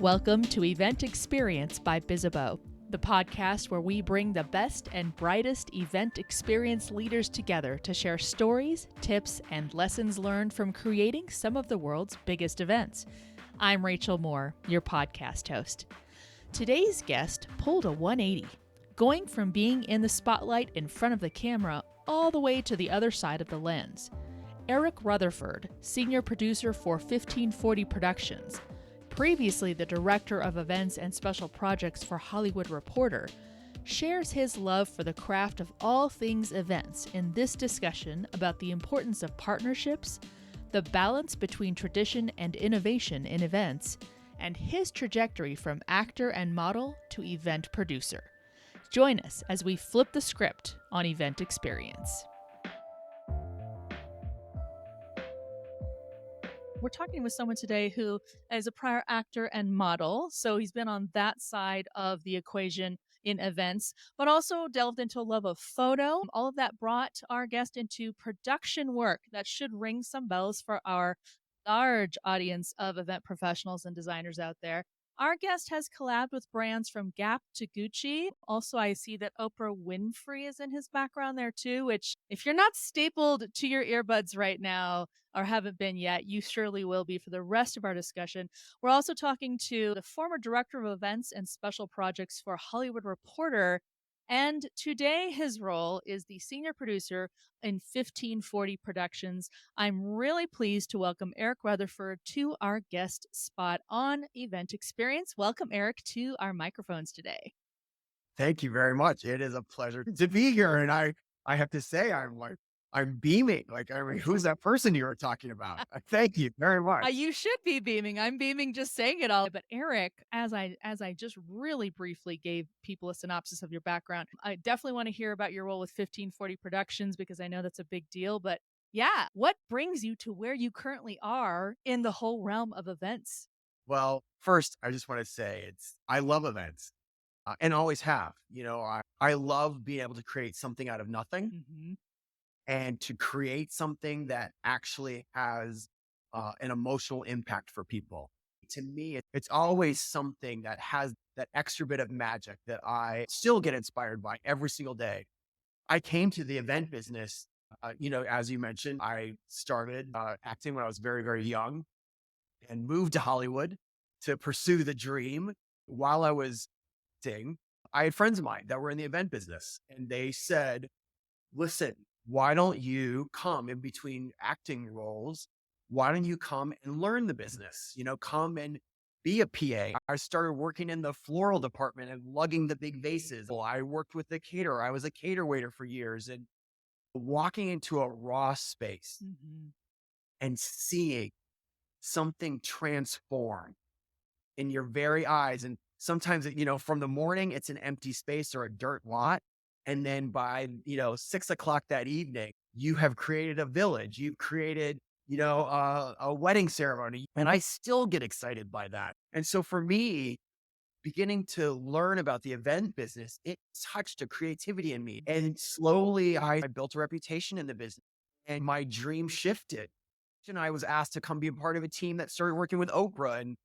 Welcome to Event Experience by Bizzabo, the podcast where we bring the best and brightest event experience leaders together to share stories, tips, and lessons learned from creating some of the world's biggest events. I'm Rachel Moore, your podcast host. Today's guest pulled a 180, going from being in the spotlight in front of the camera all the way to the other side of the lens. Eric Rutherford, senior producer for 1540 Productions, previously the director of events and special projects for Hollywood Reporter, shares his love for the craft of all things events in this discussion about the importance of partnerships, the balance between tradition and innovation in events, and his trajectory from actor and model to event producer. Join us as we flip the script on Event Experience. We're talking with someone today who is a prior actor and model, so he's been on that side of the equation in events, but also delved into a love of photo. All of that brought our guest into production work that should ring some bells for our large audience of event professionals and designers out there. Our guest has collabed with brands from Gap to Gucci. Also, I see that Oprah Winfrey is in his background there too, which if you're not stapled to your earbuds right now or haven't been yet, you surely will be for the rest of our discussion. We're also talking to the former director of events and special projects for Hollywood Reporter. And today his role is the senior producer in 1540 Productions. I'm really pleased to welcome Eric Rutherford to our guest spot on Event Experience. Welcome, Eric, to our microphones today. Thank you very much. It is a pleasure to be here. And I have to say, I'm beaming. Who's that person you were talking about? Thank you very much. You should be beaming. I'm beaming just saying it all. But Eric, as I just really briefly gave people a synopsis of your background, I definitely want to hear about your role with 1540 Productions because I know that's a big deal. But yeah, what brings you to where you currently are in the whole realm of events? Well, first, I just want to say I love events and always have. I love being able to create something out of nothing and to create something that actually has an emotional impact for people. To me, it's always something that has that extra bit of magic that I still get inspired by every single day. I came to the event business, as you mentioned, I started acting when I was very, very young and moved to Hollywood to pursue the dream. While I was acting, I had friends of mine that were in the event business and they said, listen, why don't you come in between acting roles? Why don't you come and learn the business? Come and be a PA. I started working in the floral department and lugging the big vases. Well, I worked with the caterer. I was a cater waiter for years and walking into a raw space and seeing something transform in your very eyes. And sometimes, from the morning, it's an empty space or a dirt lot. And then by, 6 o'clock that evening, you have created a village. You've created, a wedding ceremony. And I still get excited by that. And so for me, beginning to learn about the event business, it touched a creativity in me. And slowly I built a reputation in the business and my dream shifted. And I was asked to come be a part of a team that started working with Oprah. And,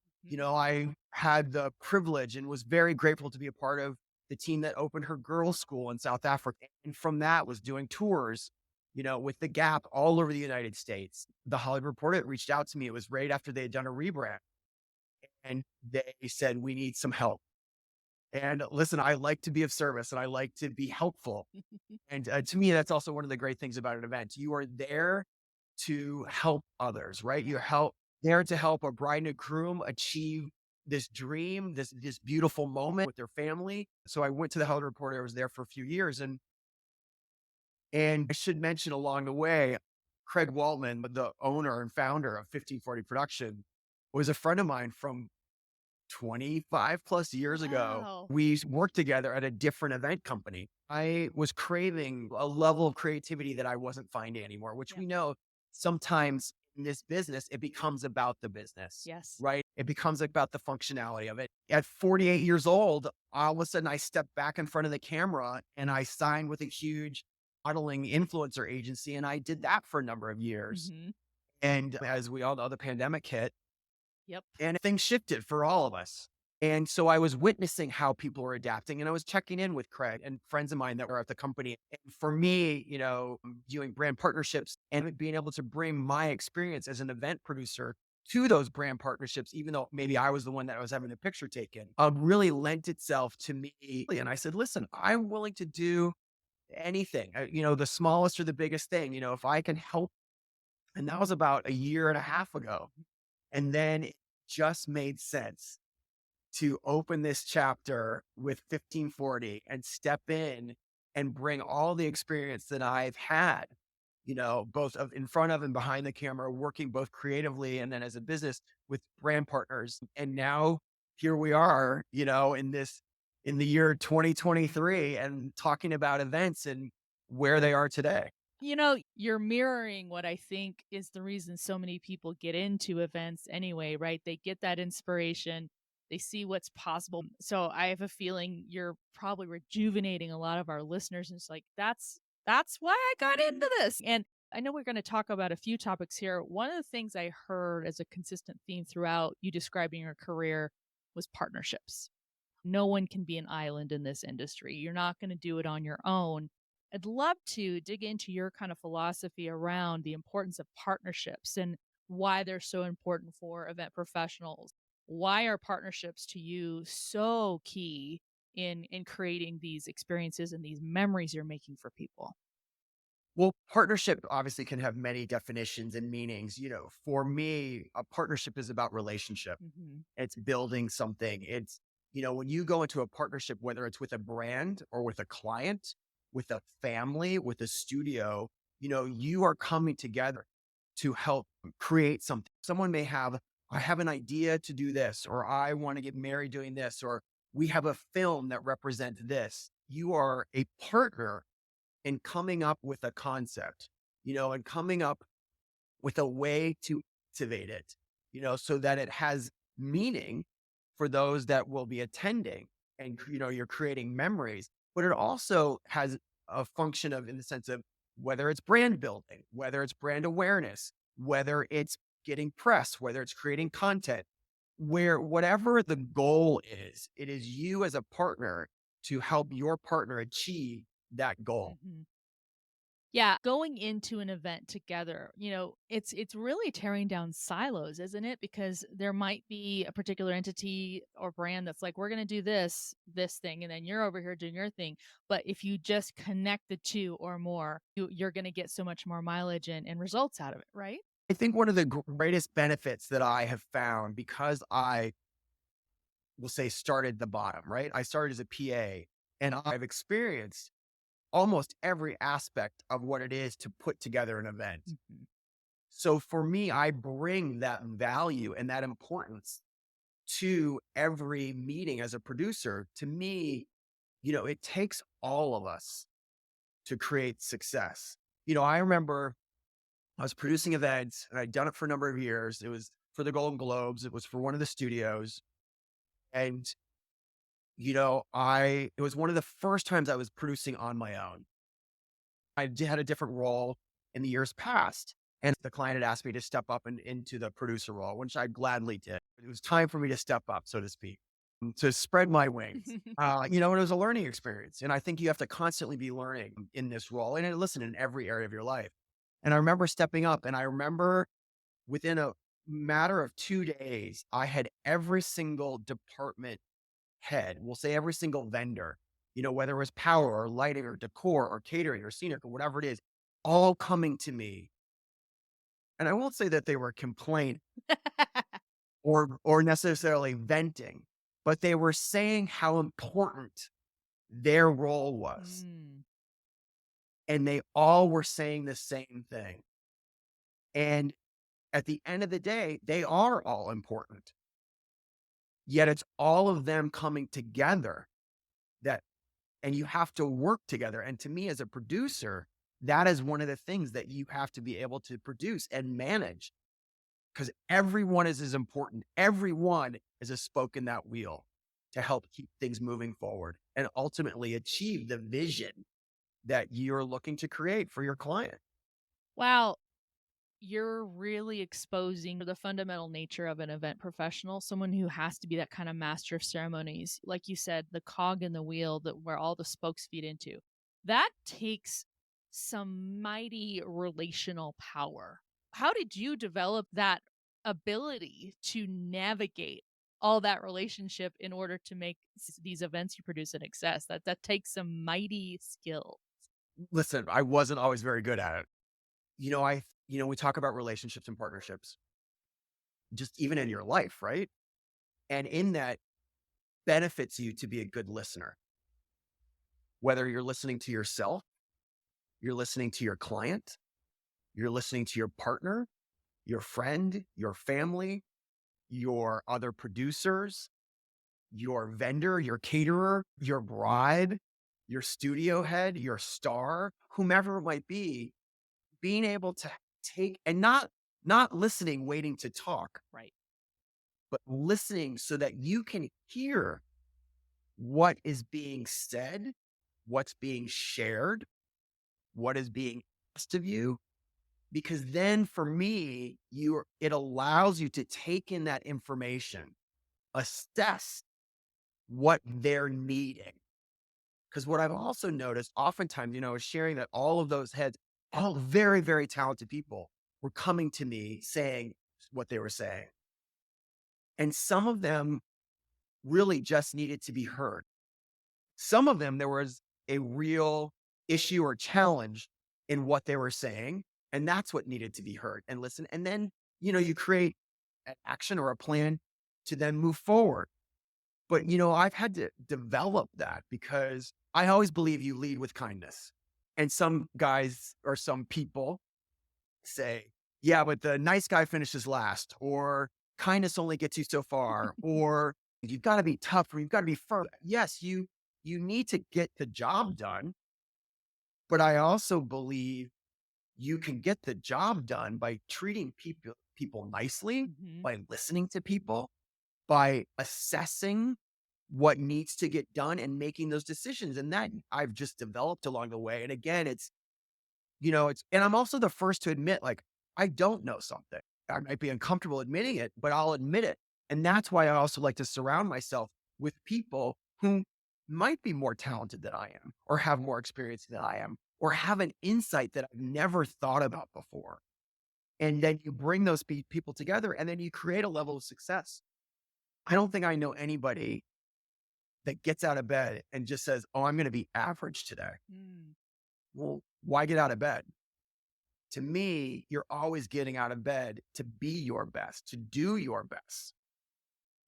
I had the privilege and was very grateful to be a part of the team that opened her girls' school in South Africa. And from that was doing tours, with the Gap all over the United States. The Hollywood Reporter reached out to me. It was right after they had done a rebrand. And they said, we need some help. And listen, I like to be of service and I like to be helpful. And to me, that's also one of the great things about an event. You are there to help others, right? You're there to help a bride and a groom achieve this dream, this beautiful moment with their family. So I went to the Hollywood Reporter. I was there for a few years. And I should mention along the way, Craig Waltman, the owner and founder of 1540 Production, was a friend of mine from 25 plus years ago. We worked together at a different event company. I was craving a level of creativity that I wasn't finding anymore, which we know sometimes in this business, it becomes about the business. Yes. Right. It becomes about the functionality of it. At 48 years old, all of a sudden I stepped back in front of the camera and I signed with a huge modeling influencer agency. And I did that for a number of years. And as we all know, the pandemic hit Yep. and things shifted for all of us. And so I was witnessing how people were adapting, and I was checking in with Craig and friends of mine that were at the company. And for me, doing brand partnerships and being able to bring my experience as an event producer to those brand partnerships, even though maybe I was the one that was having the picture taken, really lent itself to me. And I said, listen, I'm willing to do anything, the smallest or the biggest thing, if I can help. And that was about a year and a half ago. And then it just made sense to open this chapter with 1540 and step in and bring all the experience that I've had, both of in front of and behind the camera, working both creatively and then as a business with brand partners. And now here we are, in the year 2023 and talking about events and where they are today. You're mirroring what I think is the reason so many people get into events anyway, right? They get that inspiration, they see what's possible. So I have a feeling you're probably rejuvenating a lot of our listeners. And it's like, that's why I got into this. And I know we're going to talk about a few topics here. One of the things I heard as a consistent theme throughout you describing your career was partnerships. No one can be an island in this industry. You're not going to do it on your own. I'd love to dig into your kind of philosophy around the importance of partnerships and why they're so important for event professionals. Why are partnerships to you so key in creating these experiences and these memories you're making for people? Well, partnership obviously can have many definitions and meanings. For me, a partnership is about relationship. Hmm. It's building something. When you go into a partnership, whether it's with a brand or with a client, with a family, with a studio, you are coming together to help create something. Someone may have, I have an idea to do this, or I want to get married doing this, or we have a film that represents this. You are a partner in coming up with a concept, and coming up with a way to activate it, so that it has meaning for those that will be attending. And, you're creating memories, but it also has a function of, in the sense of whether it's brand building, whether it's brand awareness, whether it's getting press, whether it's creating content, where whatever the goal is, it is you as a partner to help your partner achieve that goal. Hmm. Yeah, going into an event together, it's really tearing down silos, isn't it? Because there might be a particular entity or brand that's like, we're going to do this thing, and then you're over here doing your thing. But if you just connect the two or more, you're going to get so much more mileage and results out of it, right? I think one of the greatest benefits that I have found, because I will say started the bottom, right? I started as a PA, and I've experienced almost every aspect of what it is to put together an event. Mhm. So for me, I bring that value and that importance to every meeting as a producer. To me, it takes all of us to create success. I remember I was producing events and I'd done it for a number of years. It was for the Golden Globes. It was for one of the studios. And, it was one of the first times I was producing on my own. Had a different role in the years past. And the client had asked me to step up into the producer role, which I gladly did. It was time for me to step up, so to speak, to spread my wings. And it was a learning experience. And I think you have to constantly be learning in this role. And listen, in every area of your life. And I remember stepping up, and I remember within a matter of 2 days, I had every single department head, we'll say every single vendor, whether it was power or lighting or decor or catering or scenic or whatever it is, all coming to me. And I won't say that they were complaining or necessarily venting, but they were saying how important their role was. Mm. And they all were saying the same thing. And at the end of the day, they are all important. Yet it's all of them coming together that and you have to work together. And to me, as a producer, that is one of the things that you have to be able to produce and manage, because everyone is as important. Everyone is a spoke in that wheel to help keep things moving forward and ultimately achieve the vision that you're looking to create for your client. Wow. you're really exposing the fundamental nature of an event professional, someone who has to be that kind of master of ceremonies. Like you said, the cog in the wheel that where all the spokes feed into. That takes some mighty relational power. How did you develop that ability to navigate all that relationship in order to make these events you produce an success? That takes some mighty skill. Listen, I wasn't always very good at it. We talk about relationships and partnerships, just even in your life, right? And in that benefits you to be a good listener, whether you're listening to yourself, you're listening to your client, you're listening to your partner, your friend, your family, your other producers, your vendor, your caterer, your bride, your studio head, your star, whomever it might be, being able to take and not listening, waiting to talk, Right. but listening so that you can hear what is being said, what's being shared, what is being asked of you. Because then for me, it allows you to take in that information, assess what they're needing. Because what I've also noticed oftentimes, is sharing that all of those heads, all very, very talented people were coming to me saying what they were saying. And some of them really just needed to be heard. Some of them, there was a real issue or challenge in what they were saying. And that's what needed to be heard and listened. And then, you create an action or a plan to then move forward. But, I've had to develop that because I always believe you lead with kindness. And some guys or some people say, yeah, but the nice guy finishes last, or kindness only gets you so far, or you've got to be tough, or you've got to be firm. Yes, you need to get the job done. But I also believe you can get the job done by treating people nicely, by listening to people, by assessing what needs to get done and making those decisions. And that I've just developed along the way. And again, and I'm also the first to admit, like, I don't know something. I might be uncomfortable admitting it, but I'll admit it. And that's why I also like to surround myself with people who might be more talented than I am, or have more experience than I am, or have an insight that I've never thought about before. And then you bring those people together and then you create a level of success. I don't think I know anybody that gets out of bed and just says, oh, I'm going to be average today. Well, why get out of bed? To me, you're always getting out of bed to be your best, to do your best,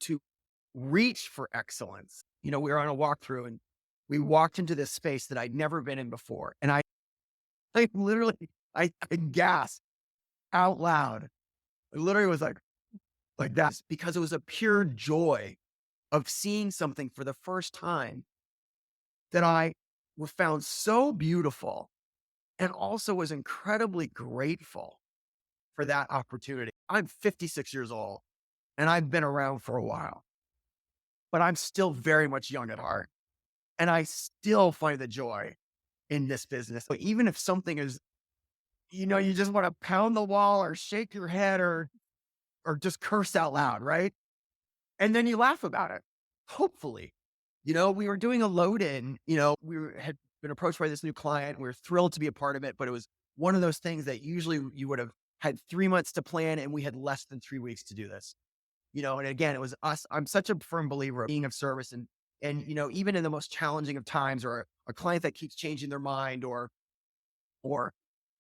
to reach for excellence. We were on a walkthrough and we walked into this space that I'd never been in before. And I literally, I gasped out loud. It literally was like that, because it was a pure joy of seeing something for the first time that I found so beautiful, and also was incredibly grateful for that opportunity. I'm 56 years old and I've been around for a while, but I'm still very much young at heart. And I still find the joy in this business. But even if something is, you just want to pound the wall or shake your head or just curse out loud, right? And then you laugh about it. Hopefully, we were doing a load in, had been approached by this new client. We were thrilled to be a part of it, but it was one of those things that usually you would have had 3 months to plan, and we had less than 3 weeks to do this. And again, it was us. I'm such a firm believer of being of service, and even in the most challenging of times, or a client that keeps changing their mind, or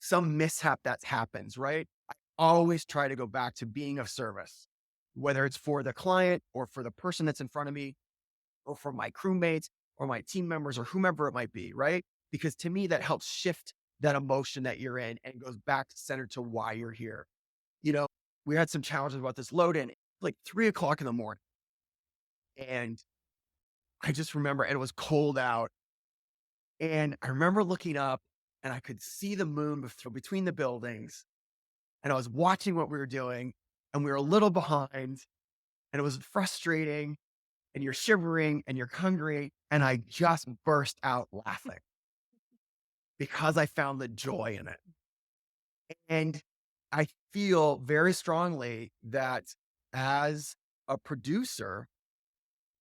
some mishap that happens, right? I always try to go back to being of service, whether it's for the client or for the person that's in front of me, or for my crewmates or my team members or whomever it might be, right? Because to me, that helps shift that emotion that you're in and goes back to center to why you're here. We had some challenges about this load in, like 3 o'clock in the morning. And I just remember, and it was cold out. And I remember looking up and I could see the moon between the buildings. And I was watching what we were doing, and we were a little behind, and it was frustrating, and you're shivering and you're hungry. And I just burst out laughing because I found the joy in it. And I feel very strongly that as a producer,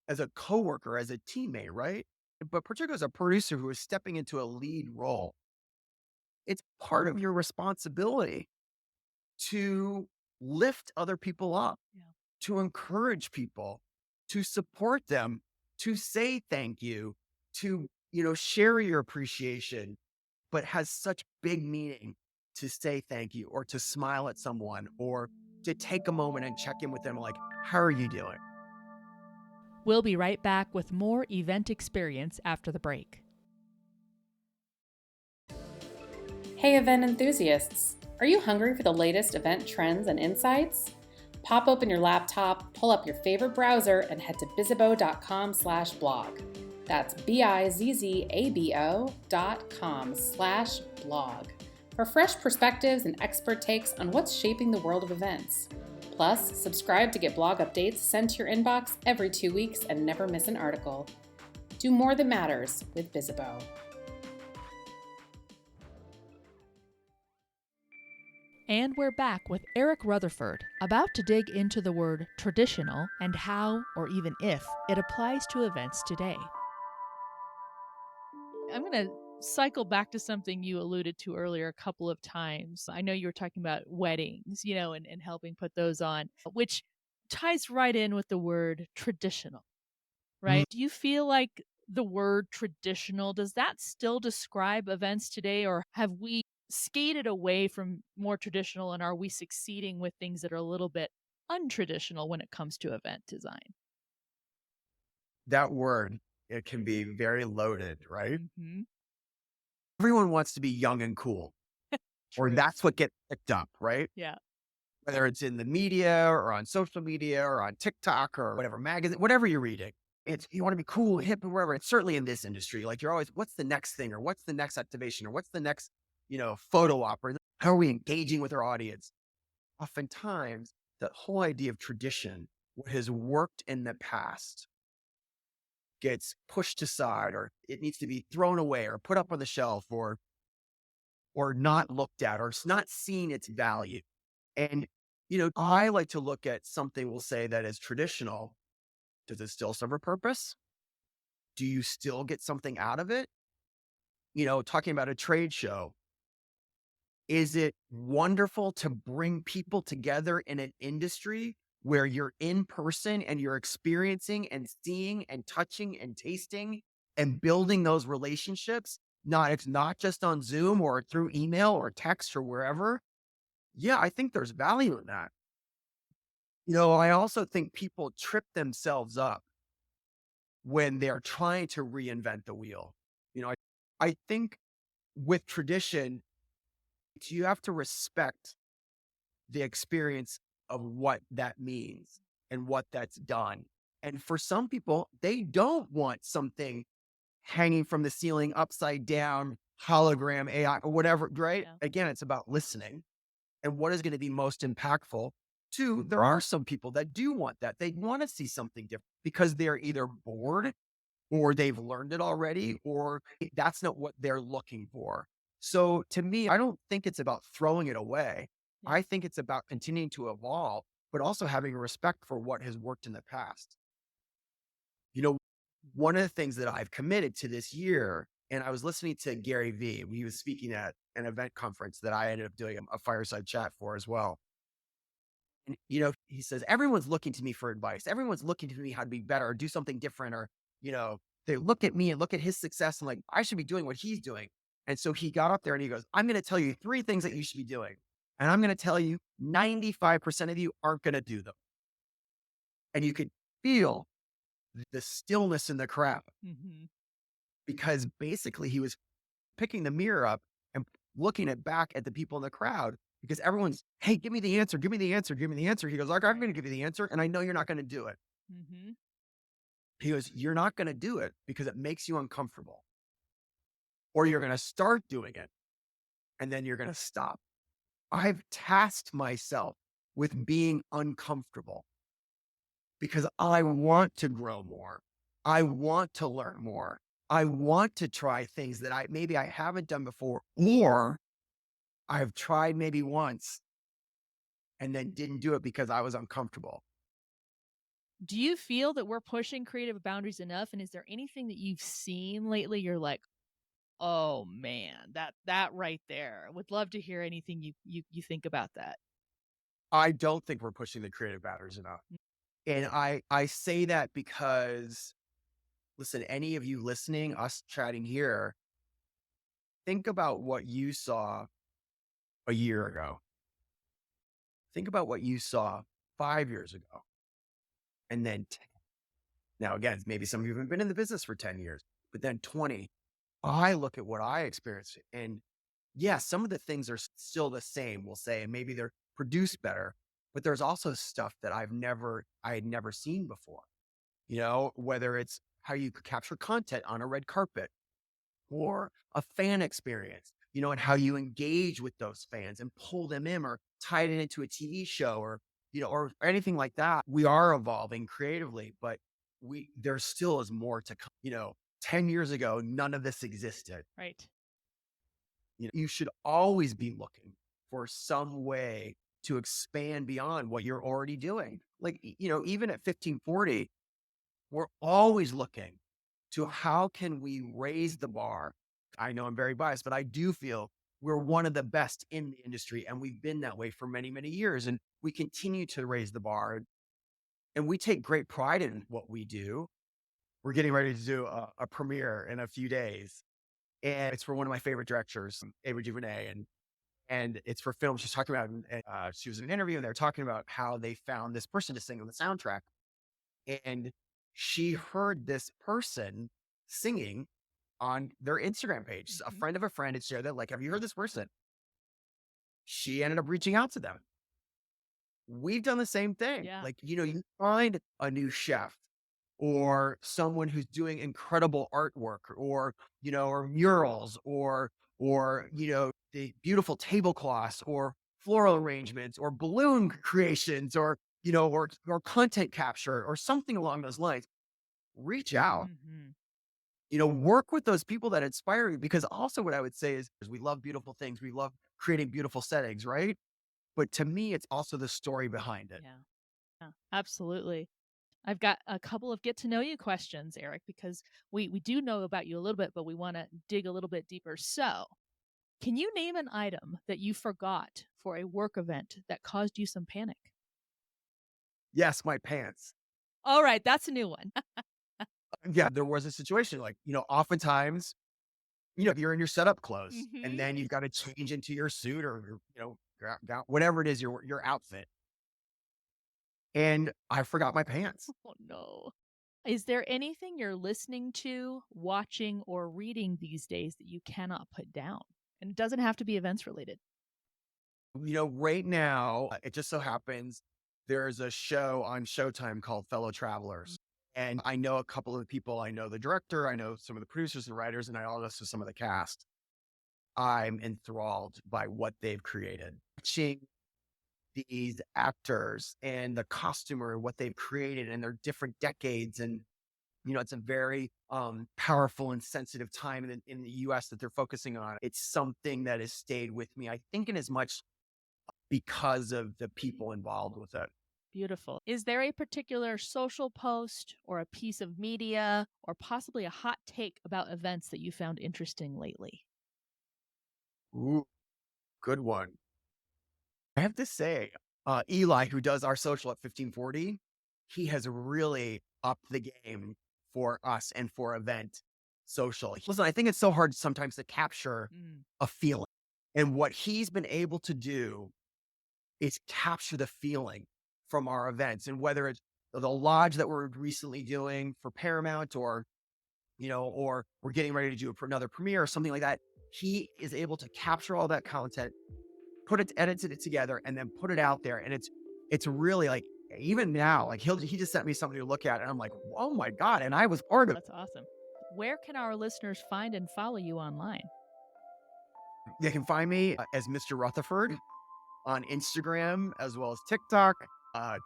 as a coworker, as a teammate, right? But particularly as a producer who is stepping into a lead role, it's part of your responsibility to lift other people up, Yeah. to encourage people, to support them, to say thank you, to, share your appreciation, but has such big meaning to say thank you or to smile at someone or to take a moment and check in with them like, how are you doing? We'll be right back with more event experience after the break. Hey, event enthusiasts! Are you hungry for the latest event trends and insights? Pop open your laptop, pull up your favorite browser, and head to bizzabo.com/blog. That's bizzabo.com/blog for fresh perspectives and expert takes on what's shaping the world of events. Plus, subscribe to get blog updates sent to your inbox every 2 weeks and never miss an article. Do more that matters with Bizzabo. And we're back with Eric Rutherford, about to dig into the word traditional and how, or even if, it applies to events today. I'm going to cycle back to something you alluded to earlier a couple of times. I know you were talking about weddings, and helping put those on, which ties right in with the word traditional, Mm, right? Do you feel like the word traditional, does that still describe events today, or have we skated away from more traditional and are we succeeding with things that are a little bit untraditional when it comes to event design? That word, it can be very loaded, right? Hmm. Everyone wants to be young and cool, or True. that's what gets picked up, right? Yeah. Whether it's in the media or on social media or on TikTok or whatever magazine, whatever you're reading. It's you want to be cool, hip, and whatever. It's certainly in this industry. Like you're always, what's the next thing, or what's the next activation, or what's the next, photo op, or how are we engaging with our audience? Oftentimes, the whole idea of tradition, what has worked in the past, gets pushed aside, or it needs to be thrown away, or put up on the shelf, or not looked at, or it's not seen its value. And, I like to look at something we'll say that is traditional. Does it still serve a purpose? Do you still get something out of it? Talking about a trade show, is it wonderful to bring people together in an industry where you're in person and you're experiencing and seeing and touching and tasting and building those relationships? It's not just on Zoom or through email or text or wherever. Yeah, I think there's value in that. I also think people trip themselves up when they're trying to reinvent the wheel. I think with tradition, you have to respect the experience of what that means and what that's done. And for some people, they don't want something hanging from the ceiling, upside down, hologram, AI, or whatever, right? Yeah. Again, it's about listening and what is going to be most impactful. Two, there are some people that do want that. They want to see something different because they're either bored or they've learned it already, or that's not what they're looking for. So to me, I don't think it's about throwing it away. Yeah. I think it's about continuing to evolve, but also having respect for what has worked in the past. One of the things that I've committed to this year, and I was listening to Gary Vee, he was speaking at an event conference that I ended up doing a fireside chat for as well. And, he says, everyone's looking to me for advice. Everyone's looking to me how to be better or do something different. Or, they look at me and look at his success and like, I should be doing what he's doing. And so he got up there and he goes, I'm going to tell you 3 things that you should be doing. And I'm going to tell you 95% of you aren't going to do them. And you could feel the stillness in the crowd Hmm. because basically he was picking the mirror up and looking it back at the people in the crowd because everyone's, hey, give me the answer, give me the answer, give me the answer. He goes, like, I'm going to give you the answer. And I know you're not going to do it. Hmm. He goes, you're not going to do it because it makes you uncomfortable, or you're going to start doing it and then you're going to stop. I've tasked myself with being uncomfortable because I want to grow more. I want to learn more. I want to try things that maybe I haven't done before, or I've tried maybe once and then didn't do it because I was uncomfortable. Do you feel that we're pushing creative boundaries enough? And is there anything that you've seen lately you're like, oh man, that right there. Would love to hear anything you think about that. I don't think we're pushing the creative boundaries enough. And I say that because, listen, any of you listening, us chatting here, think about what you saw a year ago. Think about what you saw 5 years ago. And then 10. Now, again, maybe some of you haven't been in the business for 10 years, but then 20. I look at what I experienced, and yeah, some of the things are still the same, we'll say, and maybe they're produced better, but there's also stuff that I had never seen before. Whether it's how you could capture content on a red carpet or a fan experience, and how you engage with those fans and pull them in or tie it into a TV show or anything like that. We are evolving creatively, but there still is more to come. 10 years ago, none of this existed. Right. You should always be looking for some way to expand beyond what you're already doing. Like, even at 1540, we're always looking to how can we raise the bar. I know I'm very biased, but I do feel we're one of the best in the industry, and we've been that way for many, many years. And we continue to raise the bar, and we take great pride in what we do. We're getting ready to do a premiere in a few days, and it's for one of my favorite directors, Ava DuVernay, and it's for film. She's talking about, she was in an interview, and they're talking about how they found this person to sing on the soundtrack, and she heard this person singing on their Instagram page. A friend of a friend had shared that, like, have you heard this person? She ended up reaching out to them. We've done the same thing. Yeah. Like, you find a new chef or someone who's doing incredible artwork or murals or the beautiful tablecloths or floral arrangements or balloon creations or content capture or something along those lines. Reach out. Work with those people that inspire you, because also what I would say is we love beautiful things. We love creating beautiful settings, right? But to me, it's also the story behind it. Yeah, absolutely. I've got a couple of get to know you questions, Eric, because we do know about you a little bit, but we want to dig a little bit deeper. So, can you name an item that you forgot for a work event that caused you some panic? Yes, my pants. All right, that's a new one. Yeah, there was a situation like, oftentimes, you're in your setup clothes and then you've got to change into your suit or, your gown, whatever it is, your outfit. And I forgot my pants. Oh, no. Is there anything you're listening to, watching, or reading these days that you cannot put down? And it doesn't have to be events related. Right now, it just so happens there's a show on Showtime called Fellow Travelers. And I know a couple of the people. I know the director, I know some of the producers and writers, and I also some of the cast. I'm enthralled by what they've created. Watching these actors and the costumer, what they've created and their different decades. And, it's a very powerful and sensitive time in the US that they're focusing on. It's something that has stayed with me, I think, in as much because of the people involved with it. Beautiful. Is there a particular social post or a piece of media or possibly a hot take about events that you found interesting lately? Ooh, good one. I have to say, Eli, who does our social at 1540, he has really upped the game for us and for event social. Listen, I think it's so hard sometimes to capture a feeling. And what he's been able to do is capture the feeling from our events. And whether it's the lodge that we're recently doing for Paramount or we're getting ready to do another premiere or something like that, he is able to capture all that content, edited it together, and then put it out there. And it's really like, even now, like he just sent me something to look at, and I'm like, oh my God. And I was part of it. That's awesome. Where can our listeners find and follow you online? They can find me as Mr. Rutherford on Instagram, as well as TikTok,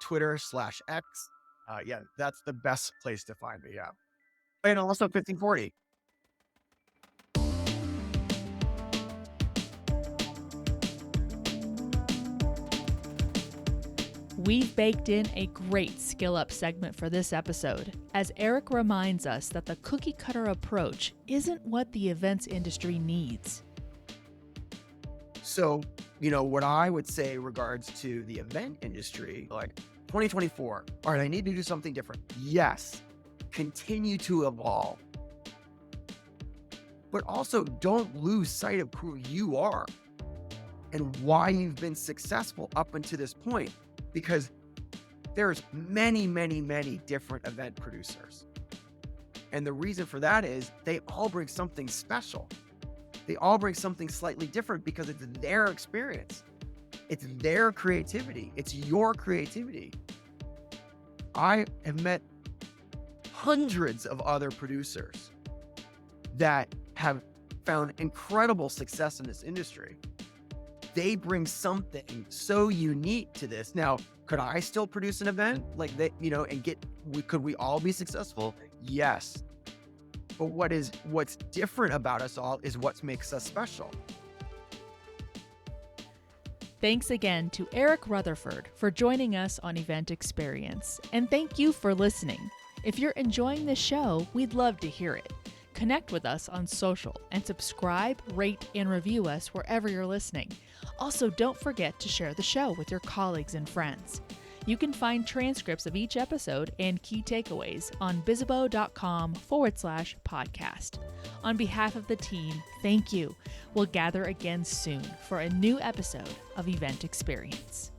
Twitter/X. Yeah, that's the best place to find me. Yeah. And also 1540. We've baked in a great skill up segment for this episode, as Eric reminds us that the cookie cutter approach isn't what the events industry needs. So, what I would say in regards to the event industry, like 2024, all right, I need to do something different. Yes, continue to evolve. But also don't lose sight of who you are and why you've been successful up until this point. Because there's many, many, many different event producers. And the reason for that is they all bring something special. They all bring something slightly different because it's their experience. It's their creativity. It's your creativity. I have met hundreds of other producers that have found incredible success in this industry. They bring something so unique to this. Now, could I still produce an event like that, could we all be successful? Yes. But what's different about us all is what makes us special. Thanks again to Eric Rutherford for joining us on Event Experience. And thank you for listening. If you're enjoying this show, we'd love to hear it. Connect with us on social and subscribe, rate, and review us wherever you're listening. Also, don't forget to share the show with your colleagues and friends. You can find transcripts of each episode and key takeaways on bizzabo.com/podcast. On behalf of the team, thank you. We'll gather again soon for a new episode of Event Experience.